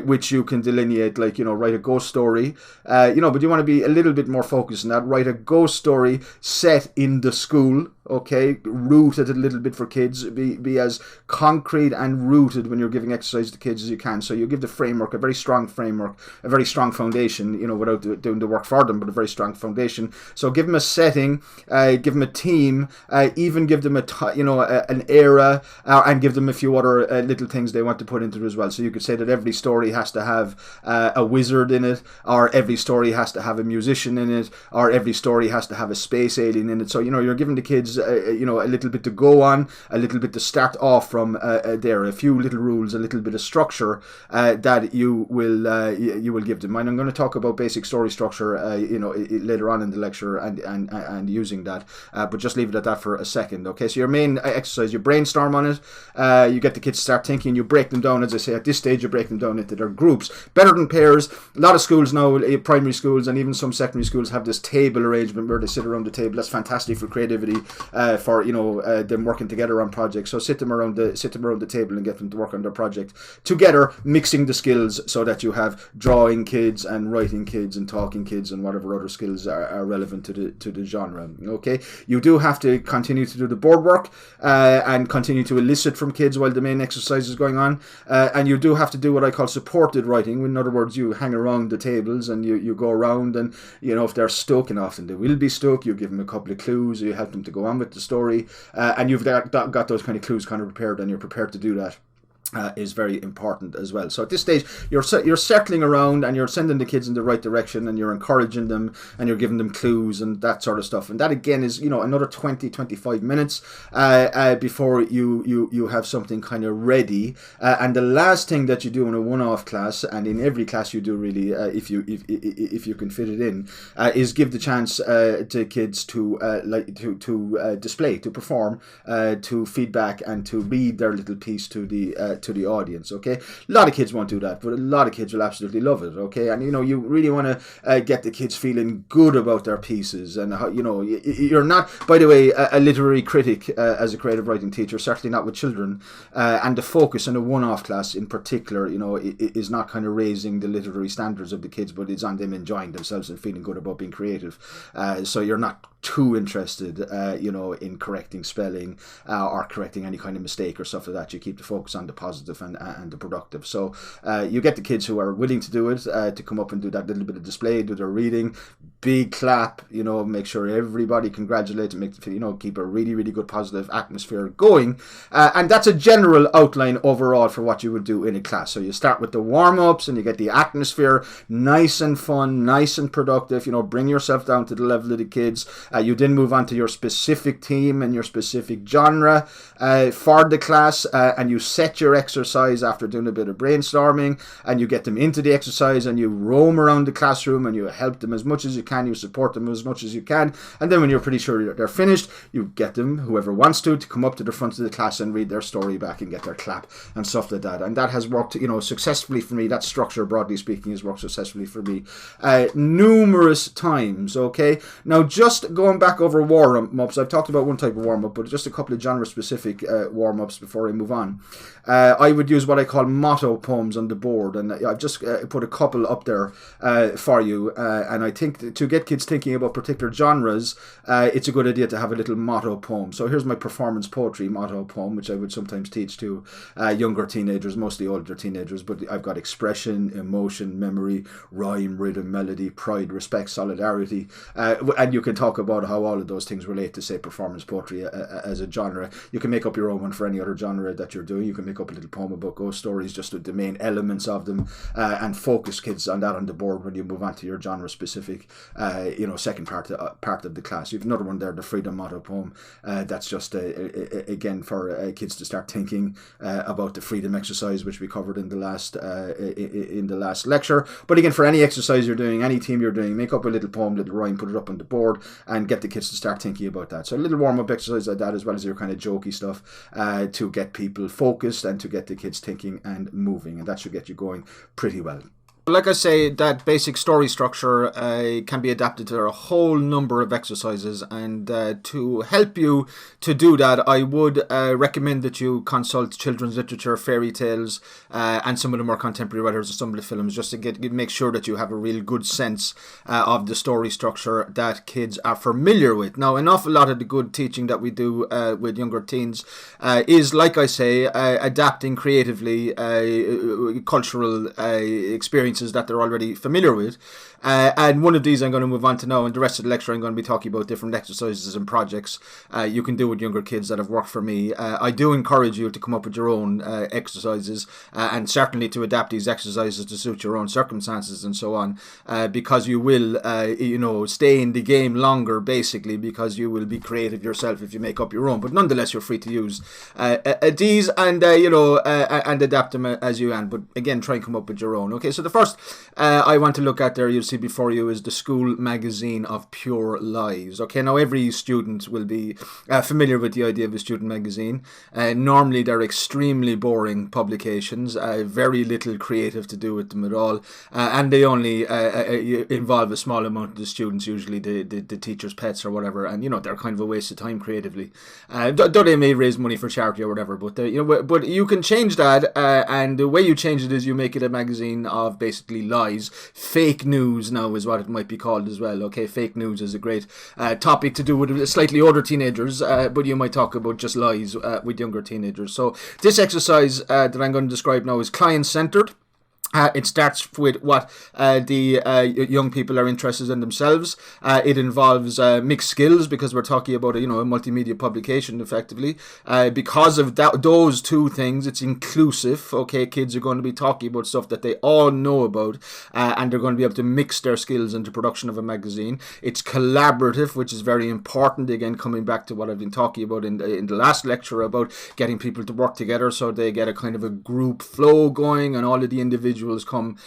which you can delineate, like, write a ghost story, but you want to be a little bit more focused on that. Write a ghost story set in the school, okay, rooted a little bit for kids, be as concrete and rooted when you're giving exercise to kids as you can. So you give the framework, a very strong framework, a very strong foundation, without doing the work for them, but a very strong foundation. So give them a setting, give them a team, even give them an era, and give them a few other little things they want to put into it as well. So you could say that every story has to have a wizard in it, or every story has to have a musician in it, or every story has to have a space alien in it. So you're giving the kids a little bit to go on, a little bit to start off from there, a few little rules, a little bit of structure that you will give them. And I'm going to talk about basic story structure later on in the lecture and using that, but just leave it at that for a second. Okay, so your main exercise, you brainstorm on it, you get the kids to start thinking, you break them down, as I say, at this stage you break them down into their groups, better than pairs. A lot of schools now, primary schools and even some secondary schools, have this table arrangement where they sit around the table. That's fantastic for creativity, for them working together on projects. So sit them around the table and get them to work on their project together, mixing the skills so that you have drawing kids and writing kids and talking kids and whatever other skills are relevant to the genre. Okay, you do have to continue to do the board work and continue to elicit from kids while the main exercise is going on, and you do have to do what I call supported writing. In other words, you hang around the tables and you go around, and if they're stuck, and often they will be stuck, you give them a couple of clues, you help them to go on with the story, and you've got those kind of clues kind of prepared, and you're prepared to do that. Is very important as well. So at this stage, you're circling around and you're sending the kids in the right direction, and you're encouraging them, and you're giving them clues and that sort of stuff. And that again is another 20-25 minutes before you have something kind of ready. And the last thing that you do in a one-off class, and in every class you do really, if you can fit it in, is give the chance to kids to display, to perform, to feedback, and to read their little piece to the audience. Okay, a lot of kids won't do that, but a lot of kids will absolutely love it. Okay, and you really want to get the kids feeling good about their pieces, and how you're not, by the way, a literary critic as a creative writing teacher, certainly not with children, and the focus in a one-off class in particular is not kind of raising the literary standards of the kids, but it's on them enjoying themselves and feeling good about being creative. So you're not too interested in correcting spelling or correcting any kind of mistake or stuff like that. You keep the focus on the positive and the productive. So you get the kids who are willing to do it to come up and do that little bit of display, do their reading, big clap, make sure everybody congratulates, keep a really, really good positive atmosphere going. And that's a general outline overall for what you would do in a class. So you start with the warm-ups and you get the atmosphere nice and fun, nice and productive, bring yourself down to the level of the kids. You then move on to your specific team and your specific genre for the class, and you set your their exercise after doing a bit of brainstorming, and you get them into the exercise, and you roam around the classroom and you help them as much as you can, you support them as much as you can, and then when you're pretty sure they're finished, you get them, whoever wants to come up to the front of the class and read their story back and get their clap and stuff like that. And that has worked, successfully for me. That structure, broadly speaking, has worked successfully for me numerous times. Okay, now just going back over warm-ups, I've talked about one type of warm-up, but just a couple of genre-specific warm-ups before I move on. I would use what I call motto poems on the board, and I've just put a couple up there for you, and I think to get kids thinking about particular genres, it's a good idea to have a little motto poem. So here's my performance poetry motto poem, which I would sometimes teach to younger teenagers, mostly older teenagers, but I've got expression, emotion, memory, rhyme, rhythm, melody, pride, respect, solidarity, and you can talk about how all of those things relate to, say, performance poetry as a genre. You can make up your own one for any other genre that you're doing. You can make up a little poem about ghost stories, just with the main elements of them, and focus kids on that on the board when you move on to your genre specific second part of the class. You've another one there, the freedom motto poem. That's just again for kids to start thinking about the freedom exercise, which we covered in the last lecture. But again, for any exercise you're doing, any team you're doing, make up a little poem, little rhyme, put it up on the board, and get the kids to start thinking about that. So a little warm-up exercise like that, as well as your kind of jokey stuff, to get people focused and to get the kids thinking and moving, and that should get you going pretty well. Like I say, that basic story structure can be adapted to a whole number of exercises, and to help you to do that, I would recommend that you consult children's literature, fairy tales, and some of the more contemporary writers of some of the films, just to make sure that you have a real good sense of the story structure that kids are familiar with. Now, an awful lot of the good teaching that we do with younger teens is, like I say, adapting creatively cultural experiences that they're already familiar with, and one of these I'm going to move on to now, and the rest of the lecture I'm going to be talking about different exercises and projects you can do with younger kids that have worked for me. I do encourage you to come up with your own exercises, and certainly to adapt these exercises to suit your own circumstances and so on, because you will stay in the game longer, basically, because you will be creative yourself if you make up your own. But nonetheless, you're free to use these and and adapt them as you can, but again, try and come up with your own. Okay, so the first I want to look at there, you'll see before you, is the school magazine of pure lies. Okay, now every student will be familiar with the idea of a student magazine. Normally they're extremely boring publications, very little creative to do with them at all, and they only involve a small amount of the students, usually the teachers' pets or whatever, and they're kind of a waste of time creatively. Though they may raise money for charity or whatever, but but you can change that, and the way you change it is you make it a magazine of basically lies. Fake news now is what it might be called as well. Okay, fake news is a great topic to do with slightly older teenagers, but you might talk about just lies with younger teenagers. So this exercise that I'm going to describe now is client-centered. It starts with what the young people are interested in themselves. It involves mixed skills, because we're talking about a multimedia publication, effectively. Because of those two things, it's inclusive. Okay, kids are going to be talking about stuff that they all know about, and they're going to be able to mix their skills into production of a magazine. It's collaborative, which is very important. Again, coming back to what I've been talking about in the last lecture about getting people to work together, so they get a kind of a group flow going, and all of the individuals come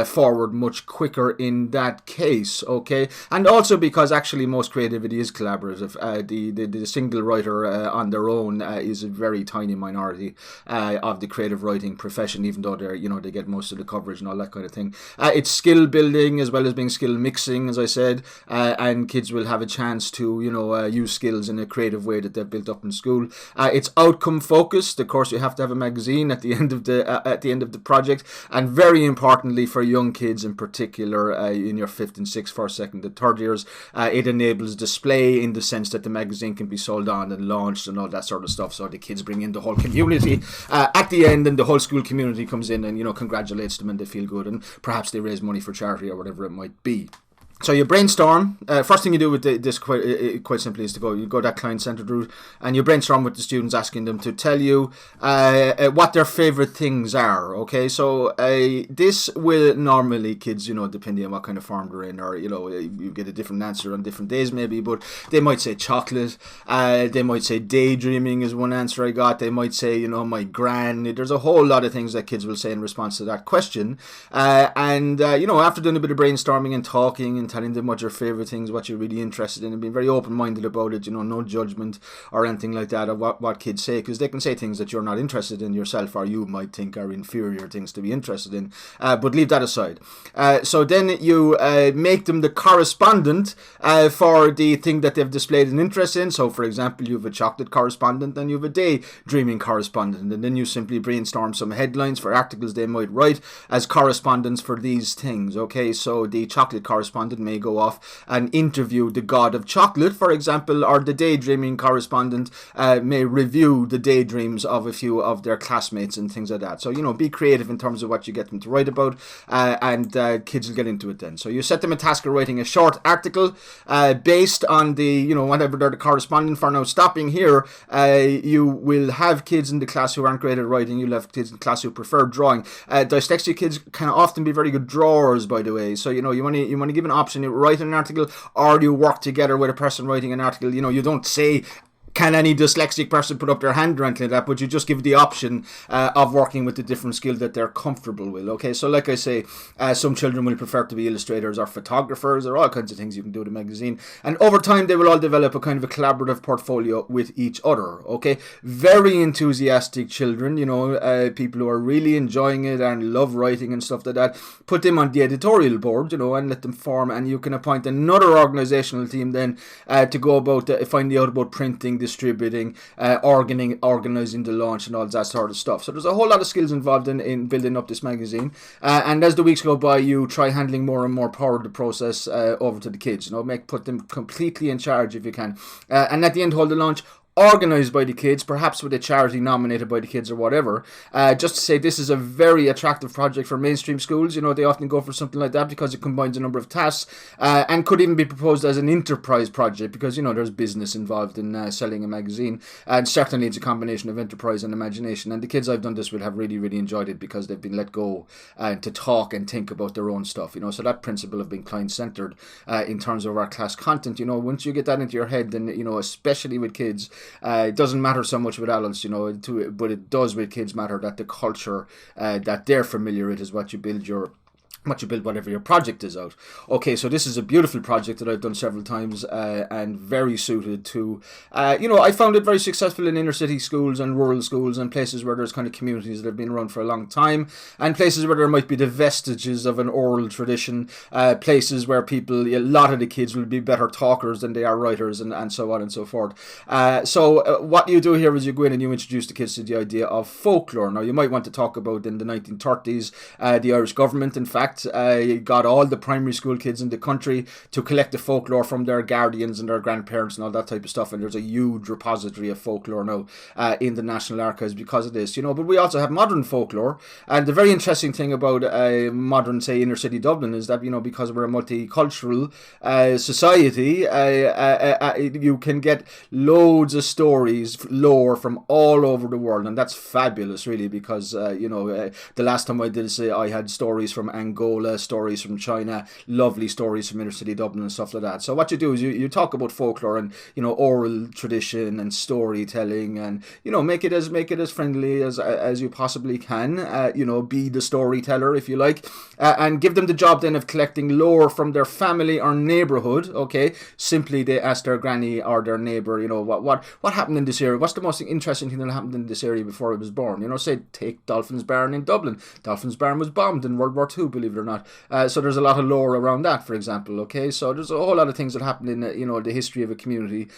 forward much quicker in that case. Okay, and also because actually most creativity is collaborative. The single writer on their own is a very tiny minority of the creative writing profession, even though they're they get most of the coverage and all that kind of thing. It's skill building as well as being skill mixing, as I said, and kids will have a chance to use skills in a creative way that they've built up in school. It's outcome focused. Of course, you have to have a magazine at the end of the project, and very importantly for young kids in particular, in your 5th and 6th, 1st, 2nd and 3rd years, it enables display in the sense that the magazine can be sold on and launched and all that sort of stuff, so the kids bring in the whole community at the end, and the whole school community comes in and congratulates them, and they feel good, and perhaps they raise money for charity or whatever it might be. So you brainstorm. First thing you do with this quite simply is you go that client-centered route, and you brainstorm with the students, asking them to tell you what their favorite things are. Okay, so this will normally kids, depending on what kind of form they're in, or you get a different answer on different days maybe, but they might say chocolate. They might say daydreaming is one answer I got. They might say my gran. There's a whole lot of things that kids will say in response to that question, and after doing a bit of brainstorming and talking and telling them what your favorite things, what you're really interested in, and being very open-minded about it, no judgment or anything like that of what kids say, because they can say things that you're not interested in yourself, or you might think are inferior things to be interested in, but leave that aside. So then you make them the correspondent for the thing that they've displayed an interest in. So for example, you have a chocolate correspondent and you have a daydreaming correspondent, and then you simply brainstorm some headlines for articles they might write as correspondence for these things. Okay, so the chocolate correspondent may go off and interview the god of chocolate, for example, or the daydreaming correspondent may review the daydreams of a few of their classmates and things like that. So, be creative in terms of what you get them to write about, and kids will get into it then. So you set them a task of writing a short article based on the, whatever they're the correspondent for. Now, stopping here, you will have kids in the class who aren't great at writing. You'll have kids in the class who prefer drawing. Dyslexia kids can often be very good drawers, by the way. So, you want to give an option. You write an article, or you work together with a person writing an article. You don't say, can any dyslexic person put up their hand or anything like that, but you just give the option of working with the different skill that they're comfortable with. Okay, so like I say, some children will prefer to be illustrators or photographers, or all kinds of things you can do with a magazine, and over time they will all develop a kind of a collaborative portfolio with each other. Okay, very enthusiastic children, people who are really enjoying it and love writing and stuff like that, put them on the editorial board, and let them form, and you can appoint another organizational team then to go about finding out about printing, distributing, organizing the launch and all that sort of stuff. So there's a whole lot of skills involved in building up this magazine, and as the weeks go by, you try handling more and more power of the process over to the kids. Put them completely in charge if you can, and at the end hold the launch organised by the kids, perhaps with a charity nominated by the kids or whatever, just to say this is a very attractive project for mainstream schools. They often go for something like that because it combines a number of tasks, and could even be proposed as an enterprise project because, there's business involved in selling a magazine, and certainly it's a combination of enterprise and imagination, and the kids I've done this with have really, really enjoyed it because they've been let go to talk and think about their own stuff, so that principle of being client-centered in terms of our class content, once you get that into your head, then, especially with kids, it doesn't matter so much with adults, but it does with kids matter that the culture that they're familiar with is what you build whatever your project is out. Okay, so this is a beautiful project that I've done several times, and very suited to, I found it very successful in inner city schools and rural schools and places where there's kind of communities that have been around for a long time, and places where there might be the vestiges of an oral tradition, places where a lot of the kids will be better talkers than they are writers, and so on and so forth. So what you do here is you go in and you introduce the kids to the idea of folklore. Now, you might want to talk about in the 1930s, the Irish government, in fact, got all the primary school kids in the country to collect the folklore from their guardians and their grandparents and all that type of stuff, and there's a huge repository of folklore now in the National Archives because of this, but we also have modern folklore, and the very interesting thing about modern, say, inner city Dublin is that, because we're a multicultural society, you can get loads of stories, lore from all over the world, and that's fabulous, really, because the last time I did this, I had stories from Angola, stories from China, lovely stories from inner city Dublin and stuff like that. So what you do is you talk about folklore and oral tradition and storytelling, and make it as friendly as you possibly can. Be the storyteller if you like, and give them the job then of collecting lore from their family or neighbourhood. Okay, simply they ask their granny or their neighbour, what happened in this area? What's the most interesting thing that happened in this area before I was born? Say take Dolphin's Barn in Dublin. Dolphin's Barn was bombed in World War II, believe it or not. So there's a lot of lore around that, for example. Okay, so there's a whole lot of things that happen in the history of a community,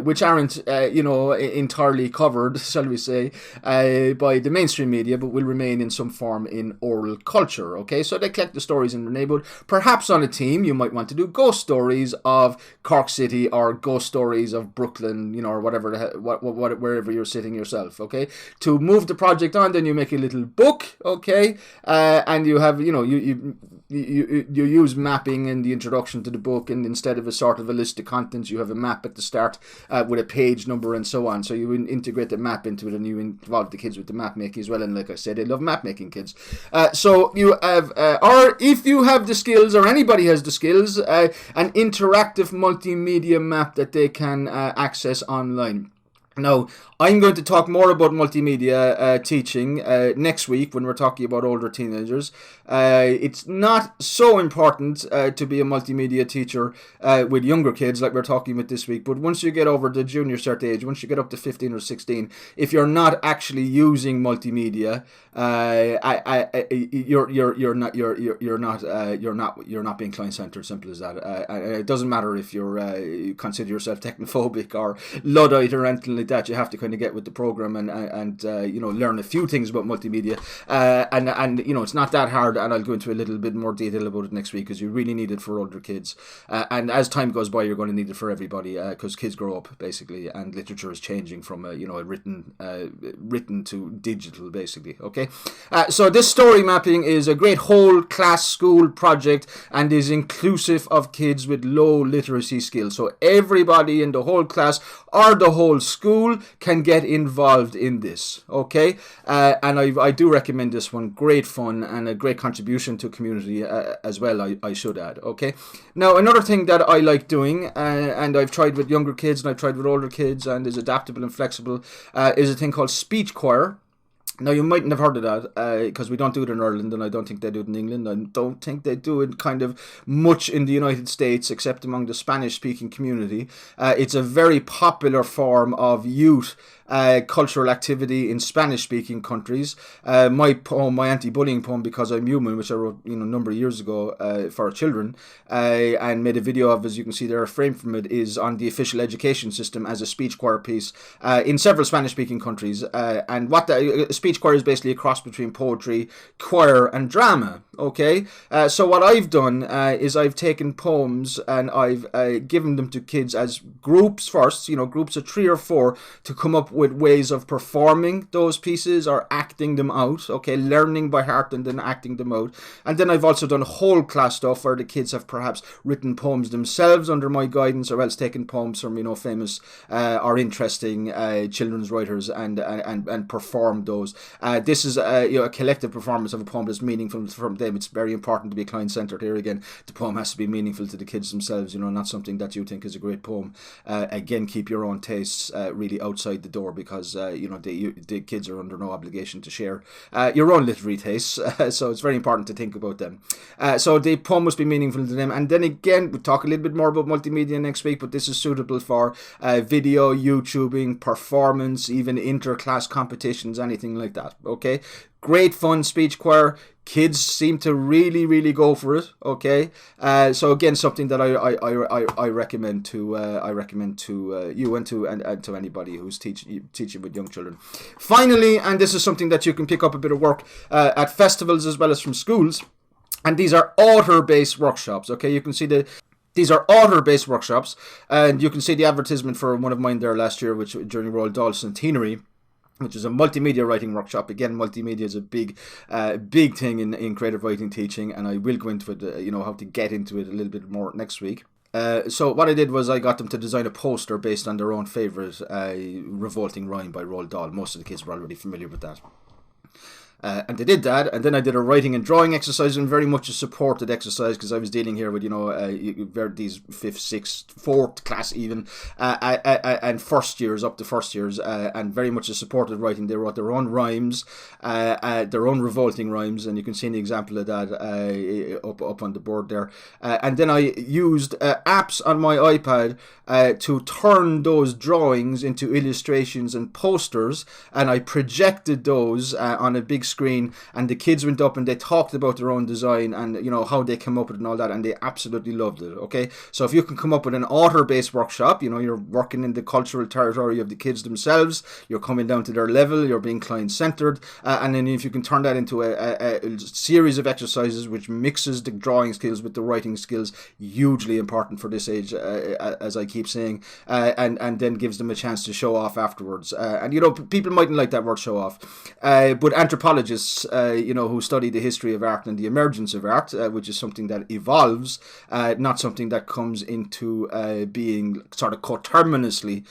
which aren't entirely covered, shall we say, by the mainstream media, but will remain in some form in oral culture. Okay, so they collect the stories in the neighbourhood. Perhaps on a team, you might want to do ghost stories of Cork City or ghost stories of Brooklyn, or whatever, wherever you're sitting yourself. Okay, to move the project on, then you make a little book. Okay, and you have you you use mapping in the introduction to the book, and instead of a sort of a list of contents, you have a map at the start with a page number and so on. So you integrate the map into it, and you involve the kids with the map making as well. And like I said, they love map making, kids. So you have, or if you have the skills, or anybody has the skills, an interactive multimedia map that they can access online. Now, I'm going to talk more about multimedia teaching next week when we're talking about older teenagers. It's not so important to be a multimedia teacher with younger kids like we're talking about this week, but once you get over the junior cert age, once you get up to 15 or 16, if you're not actually using multimedia, you're not being client-centered. Simple as that. It doesn't matter if you consider yourself technophobic or Luddite or anything like that. You have to kind of get with the program and learn a few things about multimedia. And it's not that hard. And I'll go into a little bit more detail about it next week, because you really need it for older kids. And as time goes by, you're going to need it for everybody, because kids grow up basically, and literature is changing from a written to digital basically. Okay. So this story mapping is a great whole class school project and is inclusive of kids with low literacy skills. So everybody in the whole class or the whole school can get involved in this. Okay. And I do recommend this one. Great fun and a great contribution to community as well, I should add. Okay. Now, another thing that I like doing, and I've tried with younger kids and I've tried with older kids and is adaptable and flexible, is a thing called speech choir. Now, you mightn't have heard of that because we don't do it in Ireland, and I don't think they do it in England. I don't think they do it kind of much in the United States, except among the Spanish-speaking community. It's a very popular form of youth cultural activity in Spanish-speaking countries. My poem, my anti-bullying poem, Because I'm Human, which I wrote a number of years ago for children, and made a video of, as you can see there, a frame from it, is on the official education system as a speech choir piece in several Spanish-speaking countries. And what the speech choir is basically a cross between poetry, choir, and drama. Okay, so what I've done is I've taken poems and I've given them to kids as groups first, groups of 3 or 4, to come up with ways of performing those pieces or acting them out. Okay, learning by heart and then acting them out. And then I've also done whole class stuff where the kids have perhaps written poems themselves under my guidance, or else taken poems from famous or interesting children's writers and performed those. This is a collective performance of a poem that's meaningful from them. It's very important to be client-centered here again. The poem has to be meaningful to the kids themselves, not something that you think is a great poem. Again, keep your own tastes really outside the door, because the kids are under no obligation to share your own literary tastes. So it's very important to think about them. So the poem must be meaningful to them. And then again, we'll talk a little bit more about multimedia next week, but this is suitable for video, YouTubing, performance, even inter-class competitions, anything like that. Okay, great fun speech choir. Kids seem to really, really go for it. Okay, so again, something that I recommend to you and to anybody who's teaching with young children. Finally, and this is something that you can pick up a bit of work at festivals as well as from schools, and these are author-based workshops. Okay, you can see these are author-based workshops, and you can see the advertisement for one of mine there last year, which during Roald Dahl Centenary, which is a multimedia writing workshop. Again, multimedia is a big thing in creative writing teaching, and I will go into it, how to get into it a little bit more next week. So what I did was I got them to design a poster based on their own favourite revolting rhyme by Roald Dahl. Most of the kids were already familiar with that. And they did that, and then I did a writing and drawing exercise, and very much a supported exercise, because I was dealing here with, these 5th, 6th, 4th class even, and first years, up to first years, and very much a supported writing. They wrote their own rhymes, their own revolting rhymes, and you can see an example of that up on the board there. And then I used apps on my iPad to turn those drawings into illustrations and posters, and I projected those on a big screen, and the kids went up and they talked about their own design and how they came up with it and all that, and they absolutely loved it. Okay, so if you can come up with an author-based workshop, you're working in the cultural territory of the kids themselves, you're coming down to their level, you're being client-centered, and then if you can turn that into a series of exercises which mixes the drawing skills with the writing skills, hugely important for this age, as I keep saying, and then gives them a chance to show off afterwards. And people mightn't like that word show off, but anthropology anthropologists, who study the history of art and the emergence of art, which is something that evolves, not something that comes into being sort of coterminously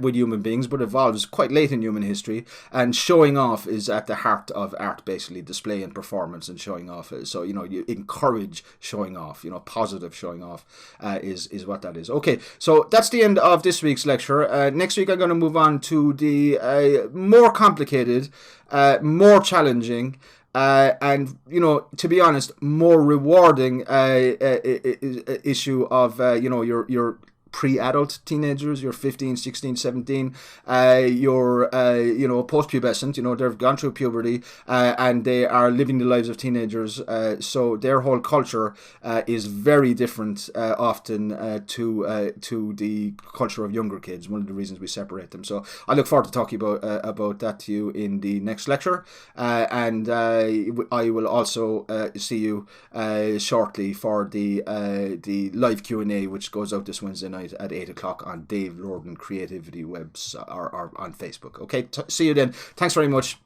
with human beings, but evolves quite late in human history. And showing off is at the heart of art, basically display and performance and showing off. So you encourage showing off. Positive showing off is what that is. Okay, so that's the end of this week's lecture. Next week I'm going to move on to the more complicated, more challenging, and to be honest, more rewarding issue of your pre-adult teenagers, you're 15, 16, 17, you're post-pubescent, they've gone through puberty, and they are living the lives of teenagers, so their whole culture is very different often to the culture of younger kids, one of the reasons we separate them. So I look forward to talking about that to you in the next lecture, and I will also see you shortly for the live Q&A, which goes out this Wednesday night at 8 o'clock on Dave Lorden Creativity Webs or on Facebook. Okay, see you then. Thanks very much.